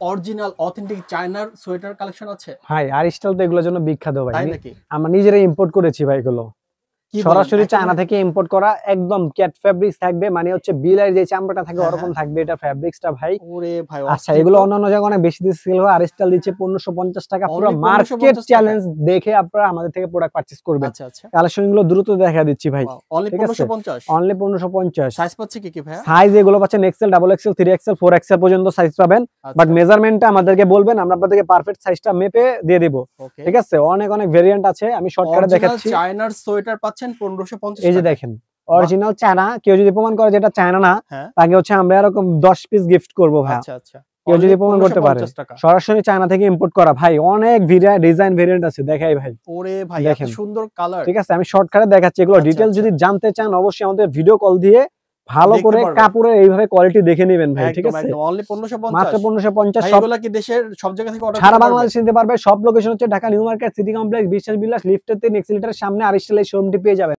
Original authentic চায়নার sweater collection আছে ভাই আরিস্টাল তো এগুলোর জন্য বিখ্যাত ভাই। তাই নাকি? আমরা নিজেরাই ইম্পোর্ট করেছি ভাই এগুলো, কি সরাসরি বলেন? চায়না থেকে ইম্পোর্ট করা, একদম ক্যাট ফেব্রিক্স থাকবে, মানে হচ্ছে বিলের যে চামড়াটা থাকে হ্যাঁ, ওরকম থাকবে এটা ফেব্রিক্সটা ভাই। ওরে ভাই আচ্ছা এগুলো অন্যান্য জায়গায় অনেক বেশি দিয়ে সেল হয়, আরিস্টাল দিচ্ছে 1550 টাকা, পুরো Only মার্কেট 1550 টাকা? চ্যালেঞ্জ দেখে আপনারা আমাদের থেকে প্রোডাক্ট পারচেজ করবেন। আচ্ছা, আচ্ছা। কালেকশন গুলো দ্রুত দেখা দিচ্ছি ভাই, অনলি ঠিক আছে? 1550? অনলি 1550। সাইজ পাচ্ছে কি কি ভাইয়া? সাইজ এগুলো পাচ্ছেন Excel, double XL, 3XL, 4XL পর্যন্ত সাইজ পাবেন, বাট আচ্ছা, মেজারমেন্টটা আমাদেরকে বলবেন, আমরা আপনাদেরকে পারফেক্ট সাইজটা মেপে দিয়ে দেব, ওকে। ঠিক আছে? অনেক অনেক ভেরিয়েন্ট আছে, আমি শর্টকাটে দেখাচ্ছি। চায়নার সোয়েটার পাচ্ছেন 1550 এই যে টাকায়। দেখেন অরিজিনাল চায়না, কেউ যদি প্রমাণ করে যেটা চায়না না, হ্যাঁ। তাকে হচ্ছে আমরা এরকম 10 পিস গিফট করব ভাই। আচ্ছা, আচ্ছা। কেউ যদি প্রমাণ করতে পারে 1550 টাকা। সরাসরি চায়না থেকে ইম্পোর্ট করা ভাই, অনেক ডিজাইন ভেরিয়েন্ট আছে, দেখাই ভাই। ওরে ভাই এত দেখেন। সুন্দর কালার। ঠিক আছে, আমি শর্টকাটে দেখাচ্ছি, এগুলো আচ্ছা, ডিটেইলস আচ্ছা। যদি জানতে চান অবশ্যই আমাদের ভিডিও কল দিয়ে ভালো দেখতে করে পারবেন। কাপড়ের এইভাবে কোয়ালিটি দেখে নেবেন ভাই, ঠিক একদম, আছে? একদম। অনলি 1550? মাত্র 1550। ভাই সব এগুলা কি দেশের সব জায়গা থেকে অর্ডার সারা করতে পারবে? বাংলাদেশ নিতে পারবে। সব লোকেশন হচ্ছে Dhaka new market, city complex, বিশ্বাস বিলাস লিফটের 3 এক্সিলেটারের সামনে আরিস্টাল এই শোরুমটি পেয়ে যাবেন।